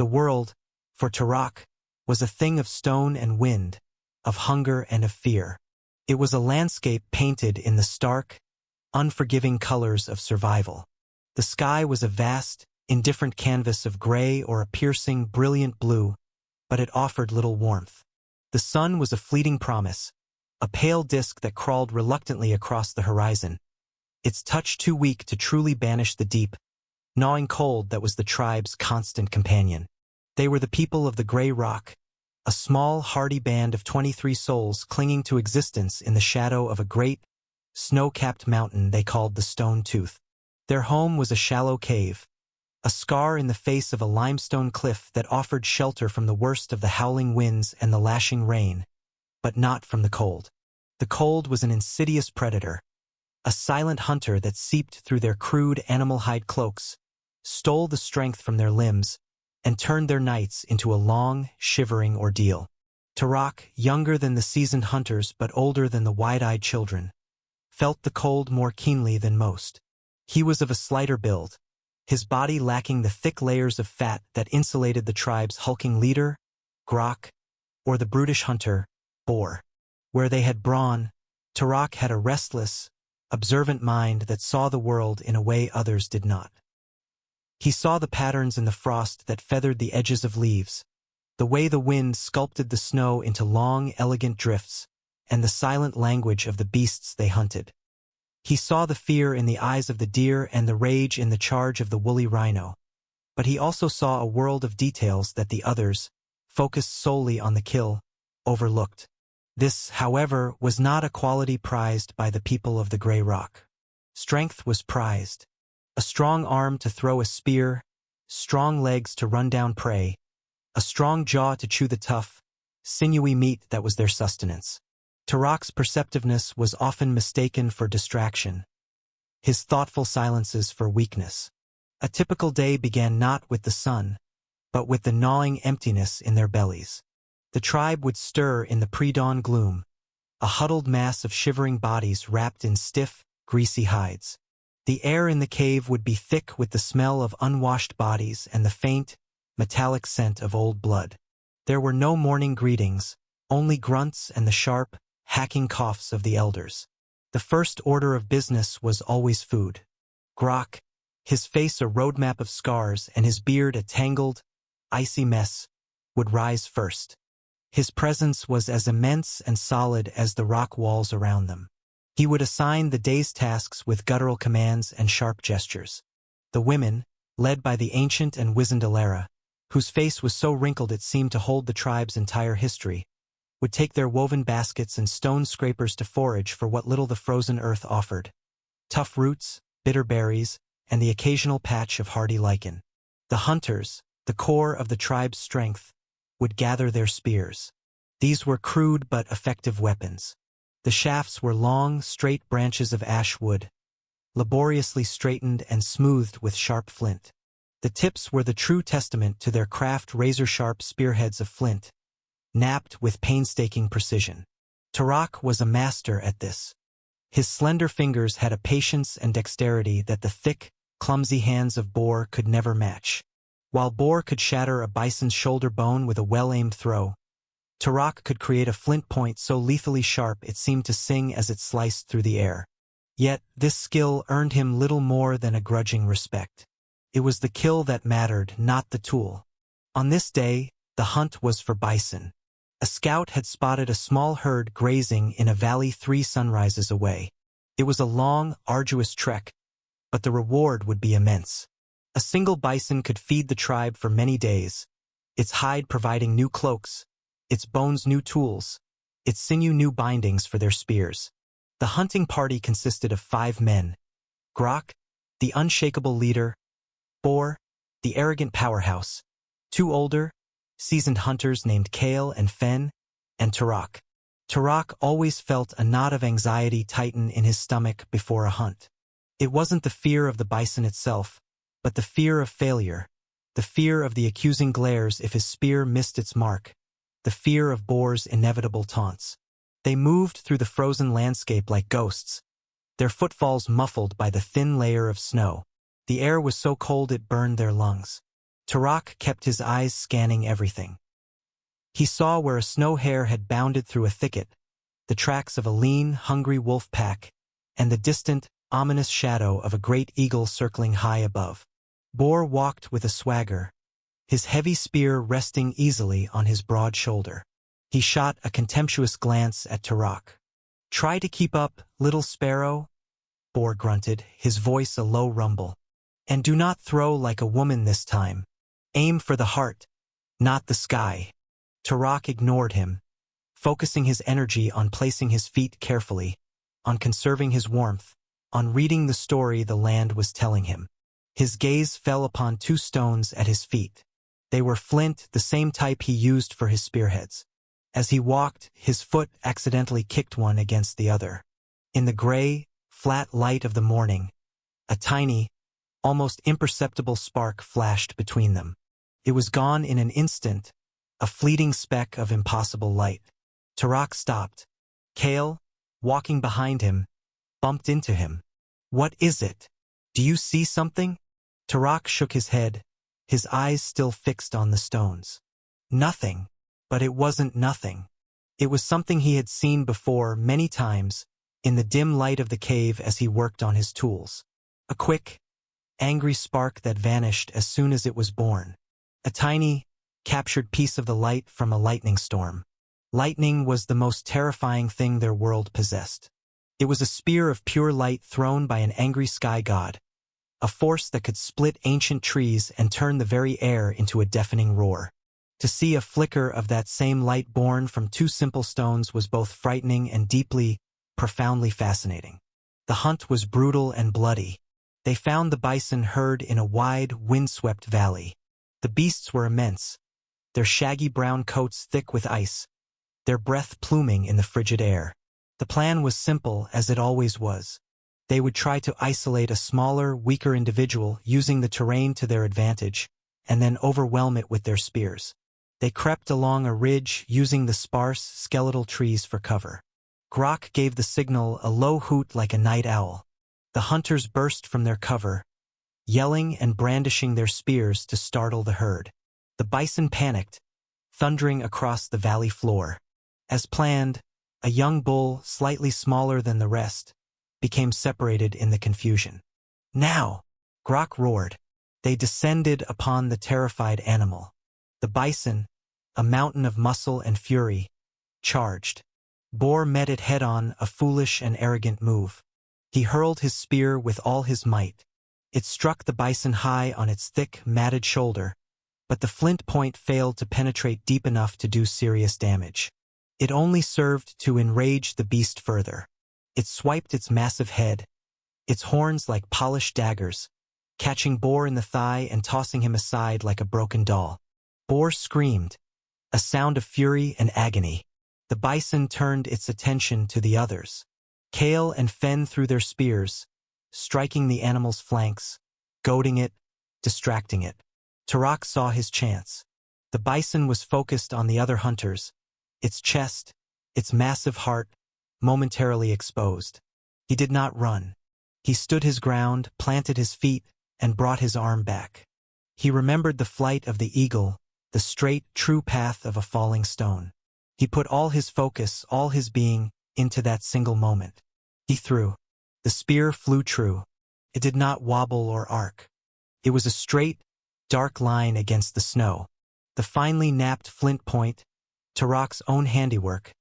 The world, for Tarak, was a thing of stone and wind, of hunger and of fear. It was a landscape painted in the stark, unforgiving colors of survival. The sky was a vast, indifferent canvas of gray or a piercing, brilliant blue, but it offered little warmth. The sun was a fleeting promise, a pale disk that crawled reluctantly across the horizon, its touch too weak to truly banish the deep, gnawing cold that was the tribe's constant companion. They were the people of the Gray Rock, a small, hardy band of 23 souls clinging to existence in the shadow of a great, snow-capped mountain they called the Stone Tooth. Their home was a shallow cave, a scar in the face of a limestone cliff that offered shelter from the worst of the howling winds and the lashing rain, but not from the cold. The cold was an insidious predator, a silent hunter that seeped through their crude animal-hide cloaks, stole the strength from their limbs, and turned their nights into a long, shivering ordeal. Tarak, younger than the seasoned hunters but older than the wide-eyed children, felt the cold more keenly than most. He was of a slighter build, his body lacking the thick layers of fat that insulated the tribe's hulking leader, Grok, or the brutish hunter, Boar. Where they had brawn, Tarak had a restless, observant mind that saw the world in a way others did not. He saw the patterns in the frost that feathered the edges of leaves, the way the wind sculpted the snow into long, elegant drifts, and the silent language of the beasts they hunted. He saw the fear in the eyes of the deer and the rage in the charge of the woolly rhino. But he also saw a world of details that the others, focused solely on the kill, overlooked. This, however, was not a quality prized by the people of the Gray Rock. Strength was prized. A strong arm to throw a spear, strong legs to run down prey, a strong jaw to chew the tough, sinewy meat that was their sustenance. Tarak's perceptiveness was often mistaken for distraction, his thoughtful silences for weakness. A typical day began not with the sun, but with the gnawing emptiness in their bellies. The tribe would stir in the pre-dawn gloom, a huddled mass of shivering bodies wrapped in stiff, greasy hides. The air in the cave would be thick with the smell of unwashed bodies and the faint, metallic scent of old blood. There were no morning greetings, only grunts and the sharp, hacking coughs of the elders. The first order of business was always food. Grok, his face a roadmap of scars and his beard a tangled, icy mess, would rise first. His presence was as immense and solid as the rock walls around them. He would assign the day's tasks with guttural commands and sharp gestures. The women, led by the ancient and wizened Alara, whose face was so wrinkled it seemed to hold the tribe's entire history, would take their woven baskets and stone scrapers to forage for what little the frozen earth offered: tough roots, bitter berries, and the occasional patch of hardy lichen. The hunters, the core of the tribe's strength, would gather their spears. These were crude but effective weapons. The shafts were long, straight branches of ash wood, laboriously straightened and smoothed with sharp flint. The tips were the true testament to their craft, razor-sharp spearheads of flint, knapped with painstaking precision. Tarak was a master at this. His slender fingers had a patience and dexterity that the thick, clumsy hands of Boar could never match. While Boar could shatter a bison's shoulder bone with a well-aimed throw, Tarak could create a flint point so lethally sharp it seemed to sing as it sliced through the air. Yet this skill earned him little more than a grudging respect. It was the kill that mattered, not the tool. On this day, the hunt was for bison. A scout had spotted a small herd grazing in a valley 3 sunrises away. It was a long, arduous trek, but the reward would be immense. A single bison could feed the tribe for many days, its hide providing new cloaks, its bones new tools, its sinew new bindings for their spears. The hunting party consisted of 5 men: Grok, the unshakable leader; Boar, the arrogant powerhouse; 2 older, seasoned hunters named Kale and Fen; and Tarak. Tarak always felt a knot of anxiety tighten in his stomach before a hunt. It wasn't the fear of the bison itself, but the fear of failure, the fear of the accusing glares if his spear missed its mark, the fear of Boar's inevitable taunts. They moved through the frozen landscape like ghosts, their footfalls muffled by the thin layer of snow. The air was so cold it burned their lungs. Tarak kept his eyes scanning everything. He saw where a snow hare had bounded through a thicket, the tracks of a lean, hungry wolf pack, and the distant, ominous shadow of a great eagle circling high above. Boar walked with a swagger, his heavy spear resting easily on his broad shoulder. He shot a contemptuous glance at Tarak. "Try to keep up, little sparrow," Boar grunted, his voice a low rumble. "And do not throw like a woman this time. Aim for the heart, not the sky." Tarak ignored him, focusing his energy on placing his feet carefully, on conserving his warmth, on reading the story the land was telling him. His gaze fell upon two stones at his feet. They were flint, the same type he used for his spearheads. As he walked, his foot accidentally kicked one against the other. In the gray, flat light of the morning, a tiny, almost imperceptible spark flashed between them. It was gone in an instant, a fleeting speck of impossible light. Tarak stopped. Kale, walking behind him, bumped into him. "What is it? Do you see something?" Tarak shook his head, his eyes still fixed on the stones. Nothing, but it wasn't nothing. It was something he had seen before many times, in the dim light of the cave as he worked on his tools. A quick, angry spark that vanished as soon as it was born. A tiny, captured piece of the light from a lightning storm. Lightning was the most terrifying thing their world possessed. It was a spear of pure light thrown by an angry sky god, a force that could split ancient trees and turn the very air into a deafening roar. To see a flicker of that same light born from two simple stones was both frightening and deeply, profoundly fascinating. The hunt was brutal and bloody. They found the bison herd in a wide, windswept valley. The beasts were immense, their shaggy brown coats thick with ice, their breath pluming in the frigid air. The plan was simple, as it always was. They would try to isolate a smaller, weaker individual using the terrain to their advantage, and then overwhelm it with their spears. They crept along a ridge using the sparse, skeletal trees for cover. Grok gave the signal, a low hoot like a night owl. The hunters burst from their cover, yelling and brandishing their spears to startle the herd. The bison panicked, thundering across the valley floor. As planned, a young bull, slightly smaller than the rest, became separated in the confusion. "Now!" Grok roared. They descended upon the terrified animal. The bison, a mountain of muscle and fury, charged. Boar met it head-on, a foolish and arrogant move. He hurled his spear with all his might. It struck the bison high on its thick, matted shoulder, but the flint point failed to penetrate deep enough to do serious damage. It only served to enrage the beast further. It swiped its massive head, its horns like polished daggers, catching Boar in the thigh and tossing him aside like a broken doll. Boar screamed, a sound of fury and agony. The bison turned its attention to the others. Kale and Fen threw their spears, striking the animal's flanks, goading it, distracting it. Tarak saw his chance. The bison was focused on the other hunters, its chest, its massive heart, momentarily exposed. He did not run. He stood his ground, planted his feet, and brought his arm back. He remembered the flight of the eagle, the straight, true path of a falling stone. He put all his focus, all his being, into that single moment. He threw. The spear flew true. It did not wobble or arc. It was a straight, dark line against the snow. The finely napped flint point, Tarak's own handiwork,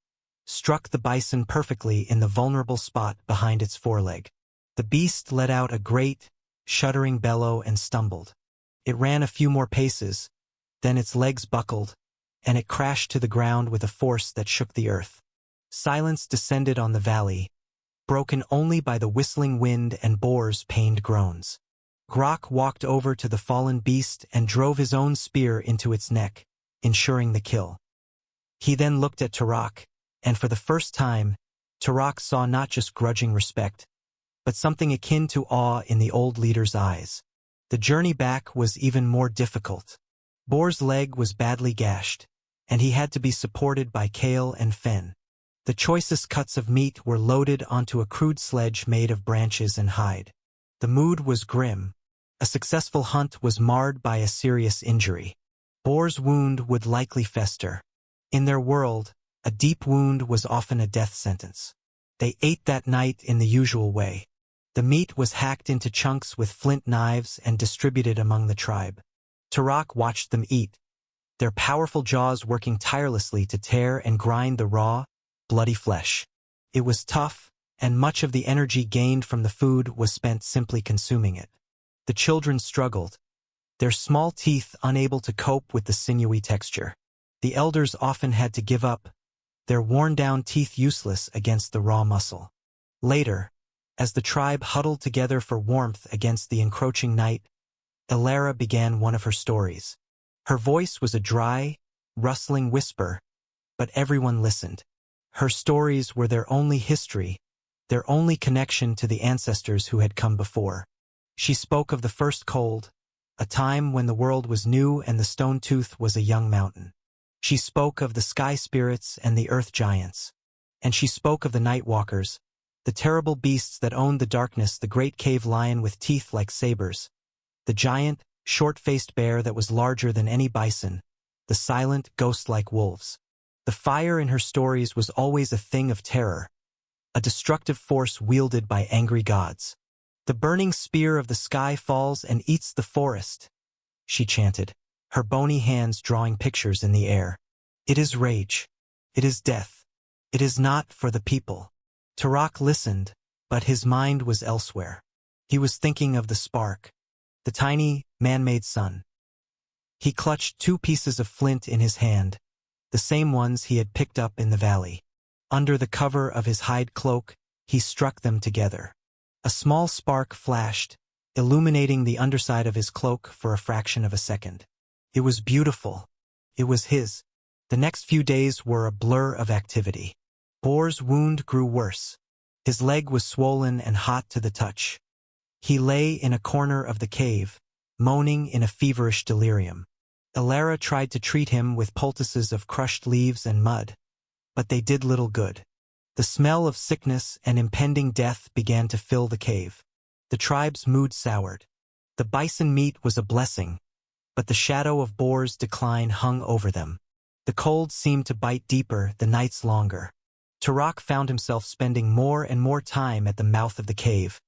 struck the bison perfectly in the vulnerable spot behind its foreleg. The beast let out a great, shuddering bellow and stumbled. It ran a few more paces, then its legs buckled, and it crashed to the ground with a force that shook the earth. Silence descended on the valley, broken only by the whistling wind and Boar's pained groans. Grok walked over to the fallen beast and drove his own spear into its neck, ensuring the kill. He then looked at Tarak, and for the first time, Tarak saw not just grudging respect, but something akin to awe in the old leader's eyes. The journey back was even more difficult. Boar's leg was badly gashed, and he had to be supported by Kale and Fen. The choicest cuts of meat were loaded onto a crude sledge made of branches and hide. The mood was grim, A successful hunt was marred by a serious injury. Boar's wound would likely fester. In their world, a deep wound was often a death sentence. They ate that night in the usual way. The meat was hacked into chunks with flint knives and distributed among the tribe. Tarak watched them eat, their powerful jaws working tirelessly to tear and grind the raw, bloody flesh. It was tough, and much of the energy gained from the food was spent simply consuming it. The children struggled, their small teeth unable to cope with the sinewy texture. The elders often had to give up, their worn-down teeth useless against the raw muscle. Later, as the tribe huddled together for warmth against the encroaching night, Elara began one of her stories. Her voice was a dry, rustling whisper, but everyone listened. Her stories were their only history, their only connection to the ancestors who had come before. She spoke of the first cold, a time when the world was new and the stone tooth was a young mountain. She spoke of the sky spirits and the earth giants. And she spoke of the night walkers, the terrible beasts that owned the darkness, the great cave lion with teeth like sabers, the giant, short-faced bear that was larger than any bison, the silent, ghost-like wolves. The fire in her stories was always a thing of terror, a destructive force wielded by angry gods. The burning spear of the sky falls and eats the forest, she chanted, her bony hands drawing pictures in the air. It is rage. It is death. It is not for the people. Tarak listened, but his mind was elsewhere. He was thinking of the spark, the tiny, man-made sun. He clutched 2 pieces of flint in his hand, the same ones he had picked up in the valley. Under the cover of his hide cloak, he struck them together. A small spark flashed, illuminating the underside of his cloak for a fraction of a second. It was beautiful. It was his. The next few days were a blur of activity. Boar's wound grew worse. His leg was swollen and hot to the touch. He lay in a corner of the cave, moaning in a feverish delirium. Elara tried to treat him with poultices of crushed leaves and mud, but they did little good. The smell of sickness and impending death began to fill the cave. The tribe's mood soured. The bison meat was a blessing, but the shadow of Boar's decline hung over them. The cold seemed to bite deeper, the nights longer. Tarak found himself spending more and more time at the mouth of the cave,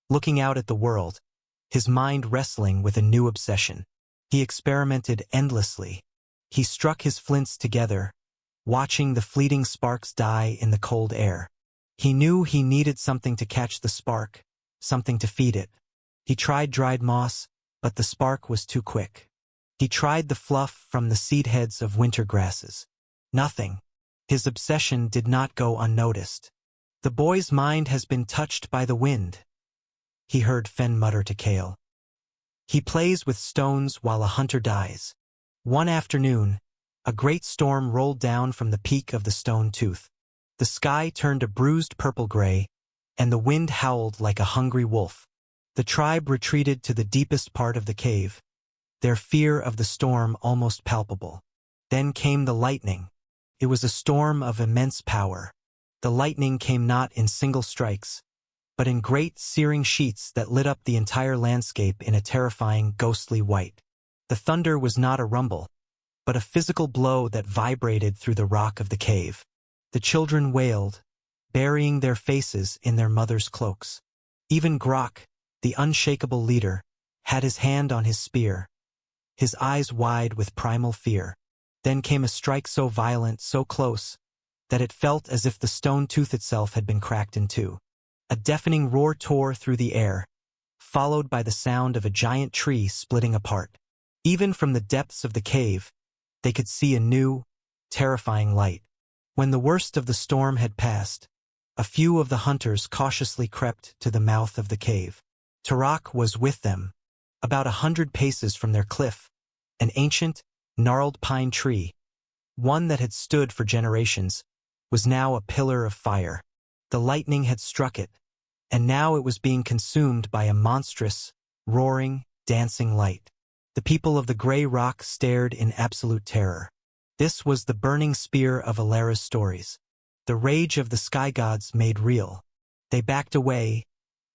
looking out at the world, his mind wrestling with a new obsession. He experimented endlessly. He struck his flints together, watching the fleeting sparks die in the cold air. He knew he needed something to catch the spark, something to feed it. He tried dried moss, but the spark was too quick. He tried the fluff from the seed heads of winter grasses. Nothing. His obsession did not go unnoticed. The boy's mind has been touched by the wind, he heard Fen mutter to Kale. He plays with stones while a hunter dies. One afternoon, a great storm rolled down from the peak of the stone tooth. The sky turned a bruised purple-gray, and the wind howled like a hungry wolf. The tribe retreated to the deepest part of the cave, their fear of the storm almost palpable. Then came the lightning. It was a storm of immense power. The lightning came not in single strikes, but in great, searing sheets that lit up the entire landscape in a terrifying, ghostly white. The thunder was not a rumble, but a physical blow that vibrated through the rock of the cave. The children wailed, burying their faces in their mothers' cloaks. Even Grok, the unshakable leader, had his hand on his spear, his eyes wide with primal fear. Then came a strike so violent, so close, that it felt as if the stone tooth itself had been cracked in two. A deafening roar tore through the air, followed by the sound of a giant tree splitting apart. Even from the depths of the cave, they could see a new, terrifying light. When the worst of the storm had passed, a few of the hunters cautiously crept to the mouth of the cave. Tarak was with them, about 100 paces from their cliff, an ancient, gnarled pine tree, one that had stood for generations, was now a pillar of fire. The lightning had struck it, and now it was being consumed by a monstrous, roaring, dancing light. The people of the gray rock stared in absolute terror. This was the burning spear of Alera's stories, the rage of the sky gods made real. They backed away,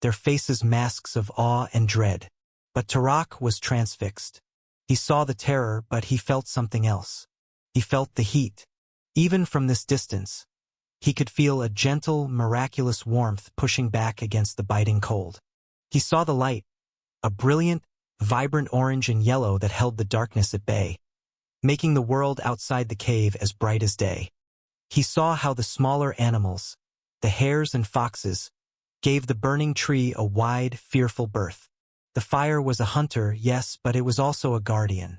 their faces masks of awe and dread. But Tarak was transfixed. He saw the terror, but he felt something else. He felt the heat. Even from this distance, he could feel a gentle, miraculous warmth pushing back against the biting cold. He saw the light, a brilliant, vibrant orange and yellow that held the darkness at bay, making the world outside the cave as bright as day. He saw how the smaller animals, the hares and foxes, gave the burning tree a wide, fearful berth. The fire was a hunter, yes, but it was also a guardian.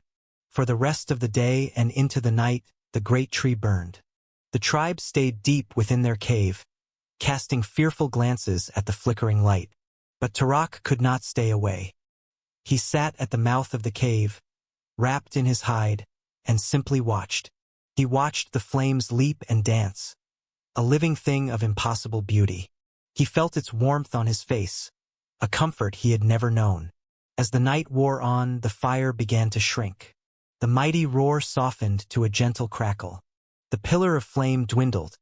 For the rest of the day and into the night, the great tree burned. The tribe stayed deep within their cave, casting fearful glances at the flickering light. But Tarak could not stay away. He sat at the mouth of the cave, wrapped in his hide, and simply watched. He watched the flames leap and dance, a living thing of impossible beauty. He felt its warmth on his face, a comfort he had never known. As the night wore on, the fire began to shrink. The mighty roar softened to a gentle crackle. The pillar of flame dwindled,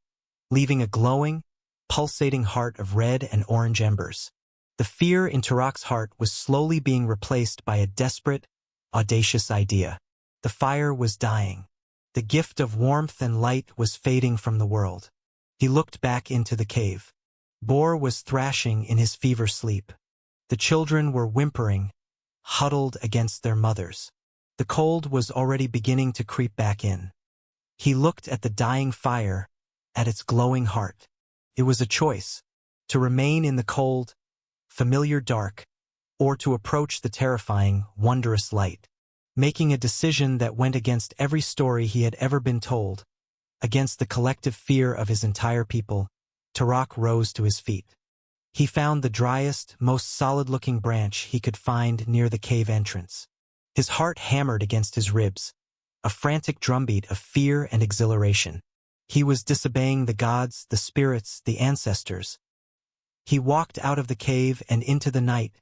leaving a glowing, pulsating heart of red and orange embers. The fear in Tarak's heart was slowly being replaced by a desperate, audacious idea. The fire was dying. The gift of warmth and light was fading from the world. He looked back into the cave. Bor was thrashing in his fever sleep. The children were whimpering, huddled against their mothers. The cold was already beginning to creep back in. He looked at the dying fire, at its glowing heart. It was a choice, to remain in the cold, familiar dark, or to approach the terrifying, wondrous light. Making a decision that went against every story he had ever been told, against the collective fear of his entire people, Tarak rose to his feet. He found the driest, most solid-looking branch he could find near the cave entrance. His heart hammered against his ribs, a frantic drumbeat of fear and exhilaration. He was disobeying the gods, the spirits, the ancestors. He walked out of the cave and into the night,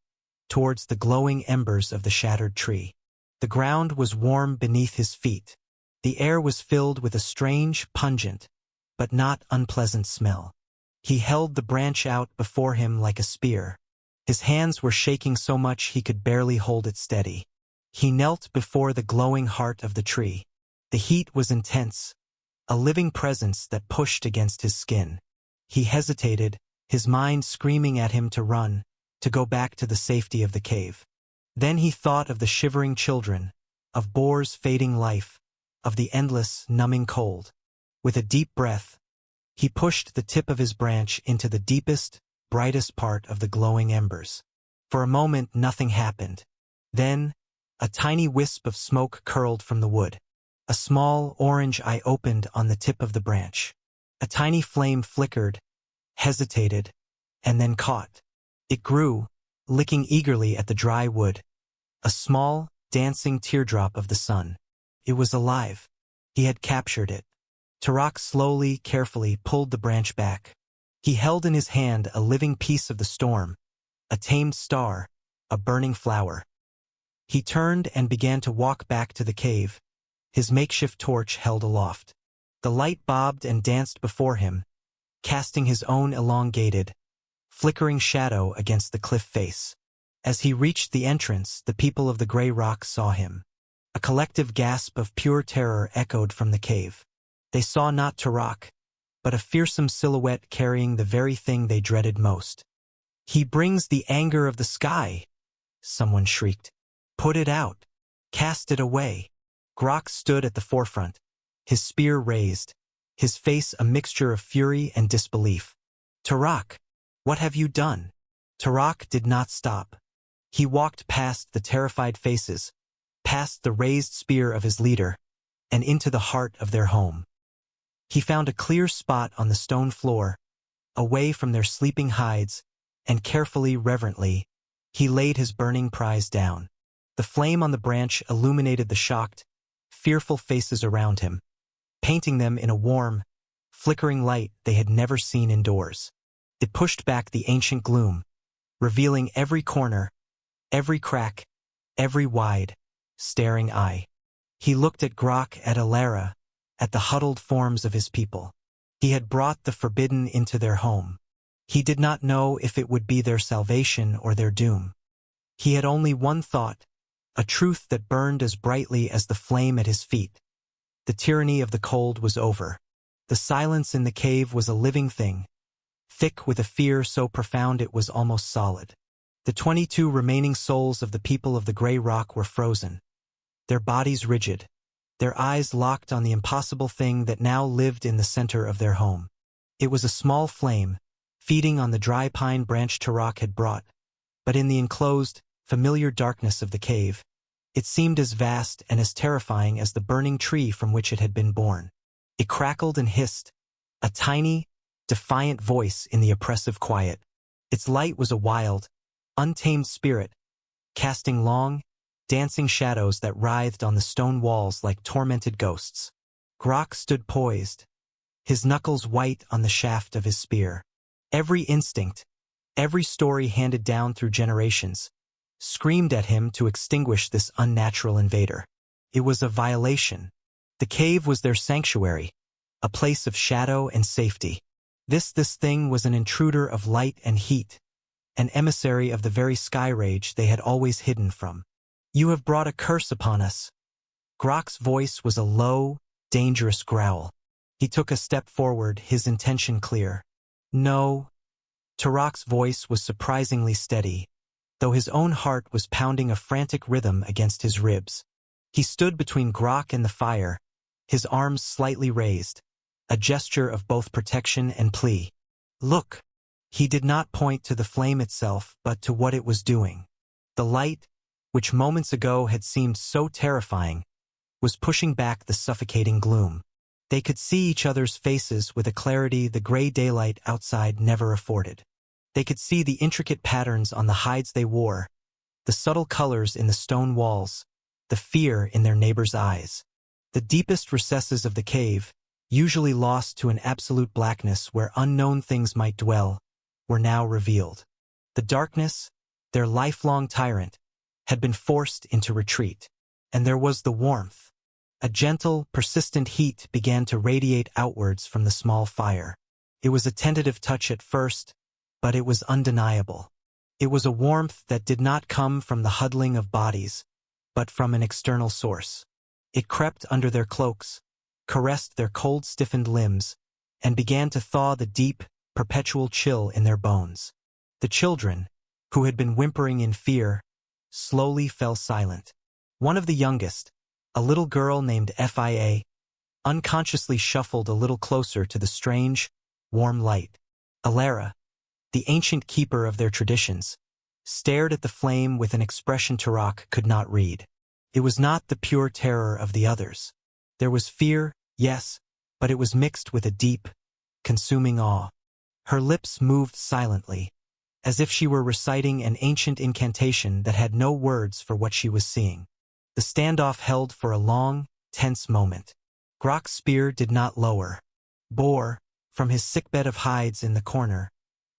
towards the glowing embers of the shattered tree. The ground was warm beneath his feet. The air was filled with a strange, pungent, but not unpleasant smell. He held the branch out before him like a spear. His hands were shaking so much he could barely hold it steady. He knelt before the glowing heart of the tree. The heat was intense, a living presence that pushed against his skin. He hesitated, his mind screaming at him to run, to go back to the safety of the cave. Then he thought of the shivering children, of Bor's fading life, of the endless, numbing cold. With a deep breath, he pushed the tip of his branch into the deepest, brightest part of the glowing embers. For a moment nothing happened. Then, a tiny wisp of smoke curled from the wood. A small, orange eye opened on the tip of the branch. A tiny flame flickered, hesitated, and then caught. It grew, licking eagerly at the dry wood. A small, dancing teardrop of the sun. It was alive. He had captured it. Tarak slowly, carefully pulled the branch back. He held in his hand a living piece of the storm, a tamed star, a burning flower. He turned and began to walk back to the cave, his makeshift torch held aloft. The light bobbed and danced before him, casting his own elongated, flickering shadow against the cliff face. As he reached the entrance, the people of the Grey Rock saw him. A collective gasp of pure terror echoed from the cave. They saw not Tarak, but a fearsome silhouette carrying the very thing they dreaded most. "He brings the anger of the sky," someone shrieked. "Put it out. Cast it away." Grok stood at the forefront, his spear raised, his face a mixture of fury and disbelief. "Tarak, what have you done?" Tarak did not stop. He walked past the terrified faces, past the raised spear of his leader, and into the heart of their home. He found a clear spot on the stone floor, away from their sleeping hides, and carefully, reverently, he laid his burning prize down. The flame on the branch illuminated the shocked, fearful faces around him, painting them in a warm, flickering light they had never seen indoors. It pushed back the ancient gloom, revealing every corner, every crack, every wide, staring eye. He looked at Grok, at Alara, at the huddled forms of his people. He had brought the forbidden into their home. He did not know if it would be their salvation or their doom. He had only one thought, a truth that burned as brightly as the flame at his feet. The tyranny of the cold was over. The silence in the cave was a living thing, thick with a fear so profound it was almost solid. The 22 remaining souls of the people of the Grey Rock were frozen, their bodies rigid, their eyes locked on the impossible thing that now lived in the center of their home. It was a small flame, feeding on the dry pine branch Turok had brought, but in the enclosed, familiar darkness of the cave, it seemed as vast and as terrifying as the burning tree from which it had been born. It crackled and hissed, a tiny, defiant voice in the oppressive quiet. Its light was a wild, untamed spirit, casting long, dancing shadows that writhed on the stone walls like tormented ghosts. Grok stood poised, his knuckles white on the shaft of his spear. Every instinct, every story handed down through generations, screamed at him to extinguish this unnatural invader. It was a violation. The cave was their sanctuary, a place of shadow and safety. This thing was an intruder of light and heat, an emissary of the very sky rage they had always hidden from. "You have brought a curse upon us." Grok's voice was a low, dangerous growl. He took a step forward, his intention clear. "No." Turok's voice was surprisingly steady, though his own heart was pounding a frantic rhythm against his ribs. He stood between Grok and the fire, his arms slightly raised, a gesture of both protection and plea. "Look." He did not point to the flame itself, but to what it was doing. The light, which moments ago had seemed so terrifying, was pushing back the suffocating gloom. They could see each other's faces with a clarity the gray daylight outside never afforded. They could see the intricate patterns on the hides they wore, the subtle colors in the stone walls, the fear in their neighbors' eyes. The deepest recesses of the cave, usually lost to an absolute blackness where unknown things might dwell, were now revealed. The darkness, their lifelong tyrant, had been forced into retreat. And there was the warmth. A gentle, persistent heat began to radiate outwards from the small fire. It was a tentative touch at first, but it was undeniable. It was a warmth that did not come from the huddling of bodies, but from an external source. It crept under their cloaks, caressed their cold, stiffened limbs, and began to thaw the deep, perpetual chill in their bones. The children, who had been whimpering in fear, slowly fell silent. One of the youngest, a little girl named Fia, unconsciously shuffled a little closer to the strange, warm light. Alara, the ancient keeper of their traditions, stared at the flame with an expression Turok could not read. It was not the pure terror of the others. There was fear, yes, but it was mixed with a deep, consuming awe. Her lips moved silently, as if she were reciting an ancient incantation that had no words for what she was seeing. The standoff held for a long, tense moment. Grok's spear did not lower. Bor, from his sickbed of hides in the corner,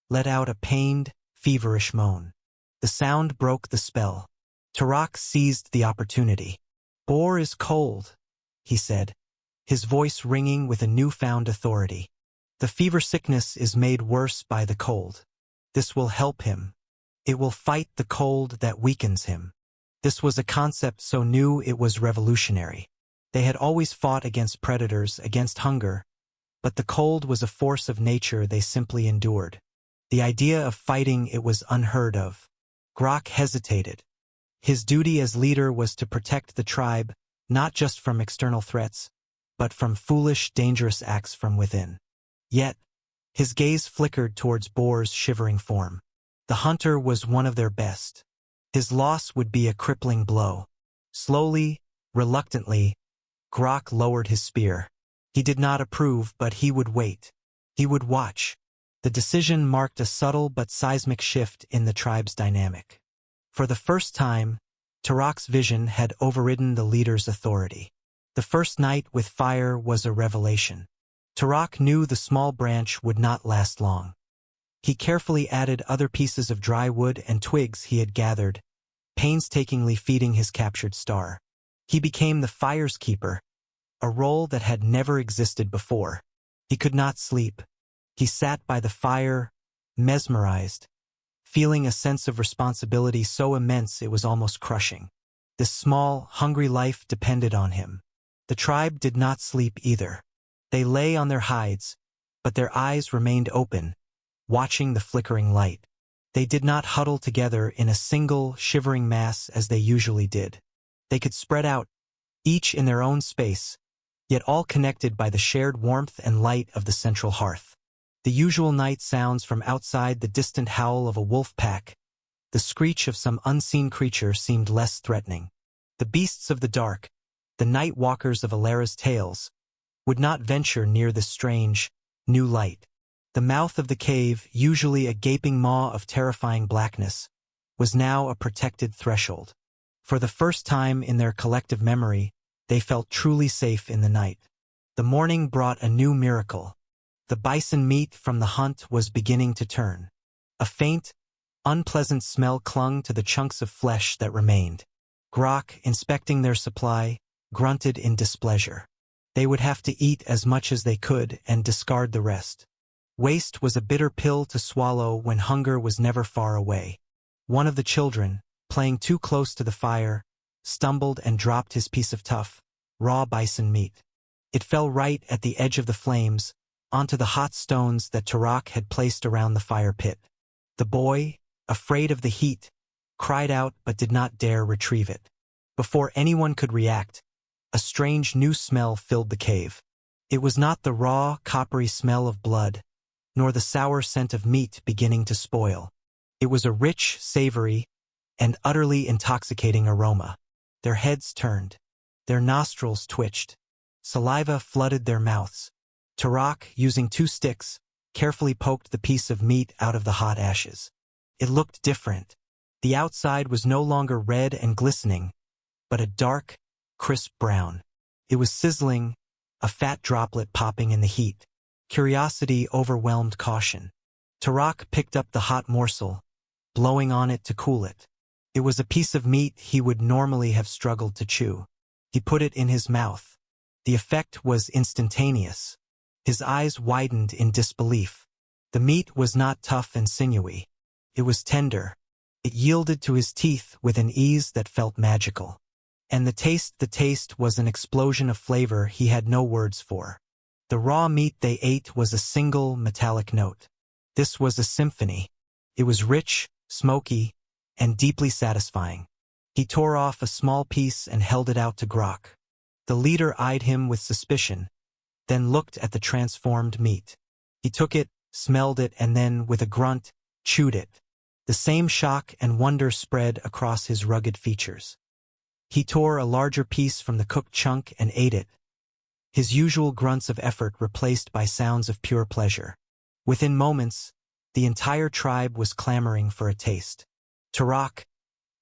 let out a pained, feverish moan. The sound broke the spell. Turok seized the opportunity. "Bor is cold," he said, his voice ringing with a newfound authority. "The fever sickness is made worse by the cold. This will help him. It will fight the cold that weakens him." This was a concept so new it was revolutionary. They had always fought against predators, against hunger, but the cold was a force of nature they simply endured. The idea of fighting it was unheard of. Grok hesitated. His duty as leader was to protect the tribe, not just from external threats, but from foolish, dangerous acts from within. Yet, his gaze flickered towards Bor's shivering form. The hunter was one of their best. His loss would be a crippling blow. Slowly, reluctantly, Grok lowered his spear. He did not approve, but he would wait. He would watch. The decision marked a subtle but seismic shift in the tribe's dynamic. For the first time, Turok's vision had overridden the leader's authority. The first night with fire was a revelation. Turok knew the small branch would not last long. He carefully added other pieces of dry wood and twigs he had gathered, painstakingly feeding his captured star. He became the fire's keeper, a role that had never existed before. He could not sleep. He sat by the fire, mesmerized, feeling a sense of responsibility so immense it was almost crushing. This small, hungry life depended on him. The tribe did not sleep either. They lay on their hides, but their eyes remained open, watching the flickering light. They did not huddle together in a single, shivering mass as they usually did. They could spread out, each in their own space, yet all connected by the shared warmth and light of the central hearth. The usual night sounds from outside, the distant howl of a wolf pack, the screech of some unseen creature seemed less threatening. The beasts of the dark, the night walkers of Alara's tales, would not venture near this strange, new light. The mouth of the cave, usually a gaping maw of terrifying blackness, was now a protected threshold. For the first time in their collective memory, they felt truly safe in the night. The morning brought a new miracle. The bison meat from the hunt was beginning to turn. A faint, unpleasant smell clung to the chunks of flesh that remained. Grok, inspecting their supply, grunted in displeasure. They would have to eat as much as they could and discard the rest. Waste was a bitter pill to swallow when hunger was never far away. One of the children, playing too close to the fire, stumbled and dropped his piece of tough, raw bison meat. It fell right at the edge of the flames, onto the hot stones that Turok had placed around the fire pit. The boy, afraid of the heat, cried out but did not dare retrieve it. Before anyone could react, a strange new smell filled the cave. It was not the raw, coppery smell of blood, nor the sour scent of meat beginning to spoil. It was a rich, savory, and utterly intoxicating aroma. Their heads turned. Their nostrils twitched. Saliva flooded their mouths. Turok, using 2 sticks, carefully poked the piece of meat out of the hot ashes. It looked different. The outside was no longer red and glistening, but a dark, crisp brown. It was sizzling, a fat droplet popping in the heat. Curiosity overwhelmed caution. Turok picked up the hot morsel, blowing on it to cool it. It was a piece of meat he would normally have struggled to chew. He put it in his mouth. The effect was instantaneous. His eyes widened in disbelief. The meat was not tough and sinewy. It was tender. It yielded to his teeth with an ease that felt magical. And the taste was an explosion of flavor he had no words for. The raw meat they ate was a single metallic note. This was a symphony. It was rich, smoky, and deeply satisfying. He tore off a small piece and held it out to Grok. The leader eyed him with suspicion, then looked at the transformed meat. He took it, smelled it, and then, with a grunt, chewed it. The same shock and wonder spread across his rugged features. He tore a larger piece from the cooked chunk and ate it, his usual grunts of effort replaced by sounds of pure pleasure. Within moments, the entire tribe was clamoring for a taste. Turok,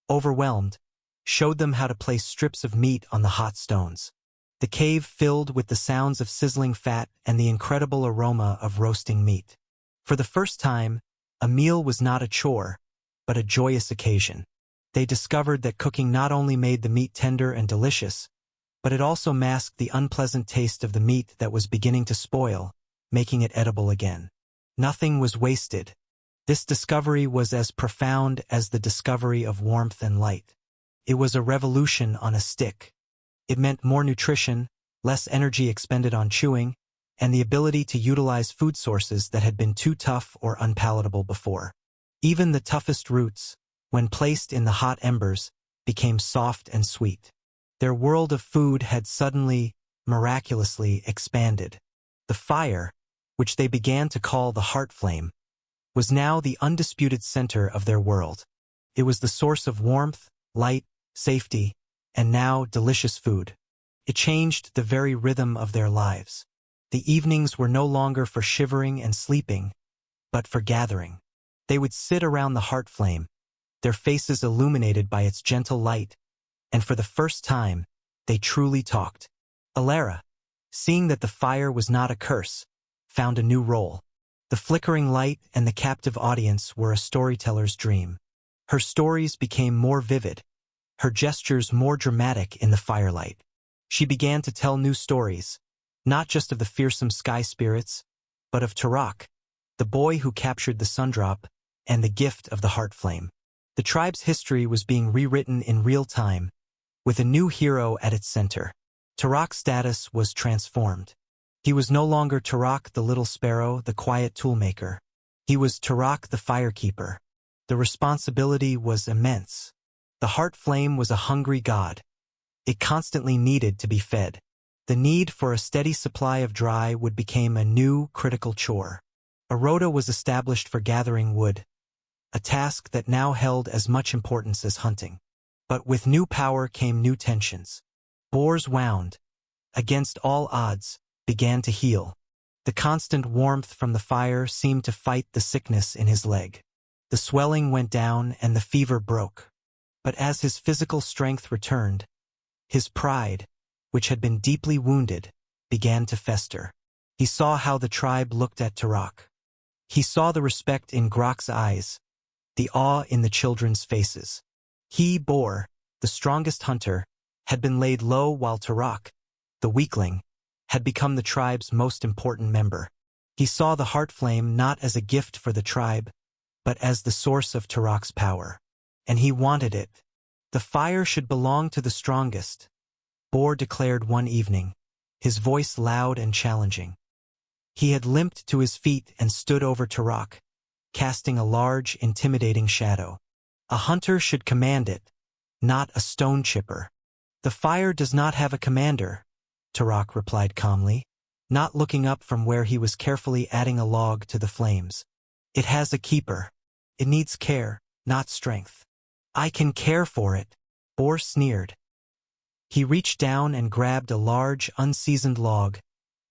overwhelmed, showed them how to place strips of meat on the hot stones. The cave filled with the sounds of sizzling fat and the incredible aroma of roasting meat. For the first time, a meal was not a chore, but a joyous occasion. They discovered that cooking not only made the meat tender and delicious, but it also masked the unpleasant taste of the meat that was beginning to spoil, making it edible again. Nothing was wasted. This discovery was as profound as the discovery of warmth and light. It was a revolution on a stick. It meant more nutrition, less energy expended on chewing, and the ability to utilize food sources that had been too tough or unpalatable before. Even the toughest roots, when placed in the hot embers, became soft and sweet. Their world of food had suddenly, miraculously expanded. The fire, which they began to call the heart flame, was now the undisputed center of their world. It was the source of warmth, light, safety, and now delicious food. It changed the very rhythm of their lives. The evenings were no longer for shivering and sleeping, but for gathering. They would sit around the heart flame, their faces illuminated by its gentle light, and for the first time, they truly talked. Alara, seeing that the fire was not a curse, found a new role. The flickering light and the captive audience were a storyteller's dream. Her stories became more vivid, her gestures more dramatic in the firelight. She began to tell new stories, not just of the fearsome sky spirits, but of Turok, the boy who captured the sundrop and the gift of the heart flame. The tribe's history was being rewritten in real time, with a new hero at its center. Turok's status was transformed. He was no longer Turok the little sparrow, the quiet toolmaker. He was Turok the firekeeper. The responsibility was immense. The heart flame was a hungry god. It constantly needed to be fed. The need for a steady supply of dry wood became a new, critical chore. A rota was established for gathering wood, a task that now held as much importance as hunting. But with new power came new tensions. Boar's wound, against all odds, began to heal. The constant warmth from the fire seemed to fight the sickness in his leg. The swelling went down and the fever broke. But as his physical strength returned, his pride, which had been deeply wounded, began to fester. He saw how the tribe looked at Turok. He saw the respect in Grok's eyes, the awe in the children's faces. He, Boar, the strongest hunter, had been laid low while Turok, the weakling, had become the tribe's most important member. He saw the heart flame not as a gift for the tribe, but as the source of Turok's power. And he wanted it. The fire should belong to the strongest, Boar declared one evening, his voice loud and challenging. He had limped to his feet and stood over Turok, casting a large, intimidating shadow. A hunter should command it, not a stone chipper. The fire does not have a commander, Turok replied calmly, not looking up from where he was carefully adding a log to the flames. It has a keeper. It needs care, not strength. I can care for it, Boar sneered. He reached down and grabbed a large, unseasoned log,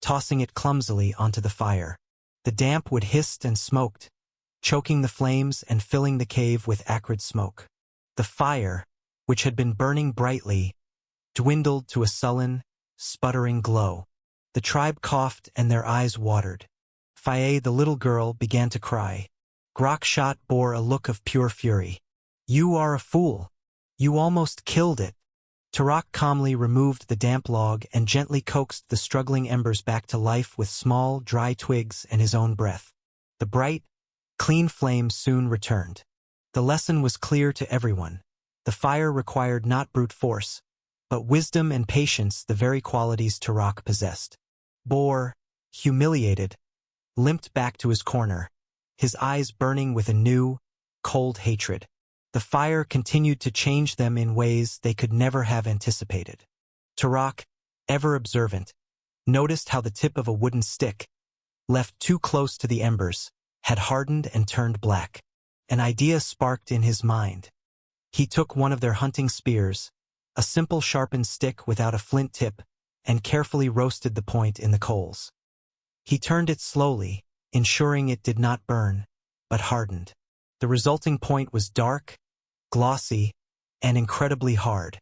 tossing it clumsily onto the fire. The damp wood hissed and smoked, choking the flames and filling the cave with acrid smoke. The fire, which had been burning brightly, dwindled to a sullen, sputtering glow. The tribe coughed and their eyes watered. Faye, the little girl, began to cry. Grok shot Boar a look of pure fury. You are a fool. You almost killed it. Turok calmly removed the damp log and gently coaxed the struggling embers back to life with small, dry twigs and his own breath. The bright, clean flame soon returned. The lesson was clear to everyone. The fire required not brute force, but wisdom and patience, the very qualities Turok possessed. Boar, humiliated, limped back to his corner, his eyes burning with a new, cold hatred. The fire continued to change them in ways they could never have anticipated. Turok, ever observant, noticed how the tip of a wooden stick, left too close to the embers, had hardened and turned black. An idea sparked in his mind. He took one of their hunting spears, a simple sharpened stick without a flint tip, and carefully roasted the point in the coals. He turned it slowly, ensuring it did not burn, but hardened. The resulting point was dark, glossy, and incredibly hard.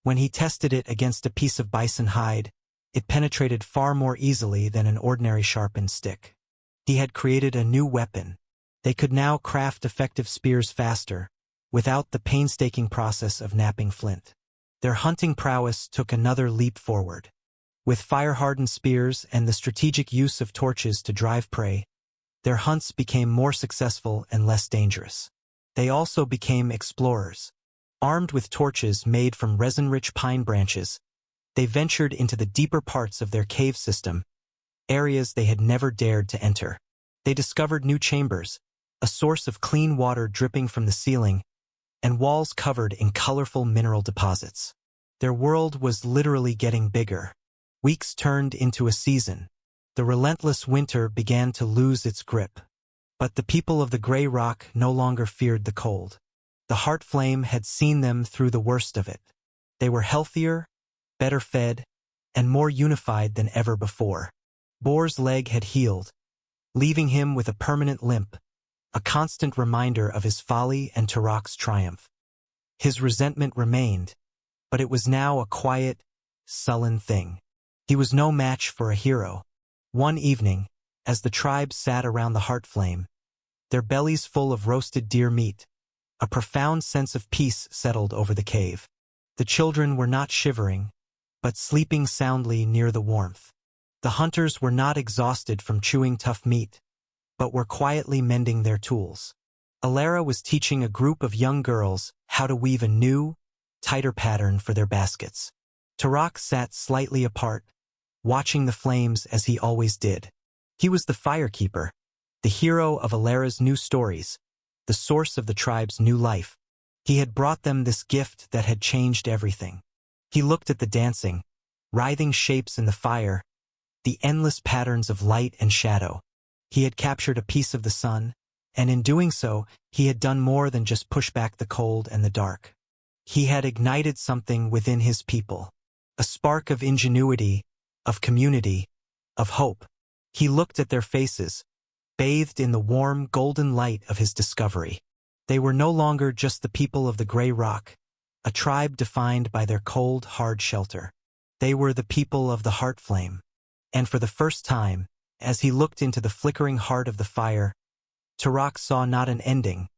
When he tested it against a piece of bison hide, it penetrated far more easily than an ordinary sharpened stick. He had created a new weapon. They could now craft effective spears faster, without the painstaking process of knapping flint. Their hunting prowess took another leap forward. With fire-hardened spears and the strategic use of torches to drive prey, their hunts became more successful and less dangerous. They also became explorers. Armed with torches made from resin-rich pine branches, they ventured into the deeper parts of their cave system, areas they had never dared to enter. They discovered new chambers, a source of clean water dripping from the ceiling, and walls covered in colorful mineral deposits. Their world was literally getting bigger. Weeks turned into a season. The relentless winter began to lose its grip. But the people of the Grey Rock no longer feared the cold. The heart flame had seen them through the worst of it. They were healthier, better fed, and more unified than ever before. Boar's leg had healed, leaving him with a permanent limp, a constant reminder of his folly and Turok's triumph. His resentment remained, but it was now a quiet, sullen thing. He was no match for a hero. One evening, as the tribe sat around the heart flame, their bellies full of roasted deer meat, a profound sense of peace settled over the cave. The children were not shivering, but sleeping soundly near the warmth. The hunters were not exhausted from chewing tough meat, but were quietly mending their tools. Alara was teaching a group of young girls how to weave a new, tighter pattern for their baskets. Tarak sat slightly apart, watching the flames as he always did. He was the firekeeper, the hero of Alara's new stories, the source of the tribe's new life. He had brought them this gift that had changed everything. He looked at the dancing, writhing shapes in the fire, the endless patterns of light and shadow. He had captured a piece of the sun, and in doing so, he had done more than just push back the cold and the dark. He had ignited something within his people, a spark of ingenuity, of community, of hope. He looked at their faces, bathed in the warm, golden light of his discovery. They were no longer just the people of the gray rock, a tribe defined by their cold, hard shelter. They were the people of the heart flame. And for the first time, as he looked into the flickering heart of the fire, Tarak saw not an ending,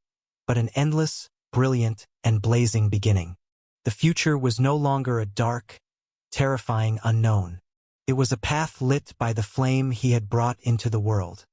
but an endless, brilliant, and blazing beginning. The future was no longer a dark, terrifying unknown. It was a path lit by the flame he had brought into the world.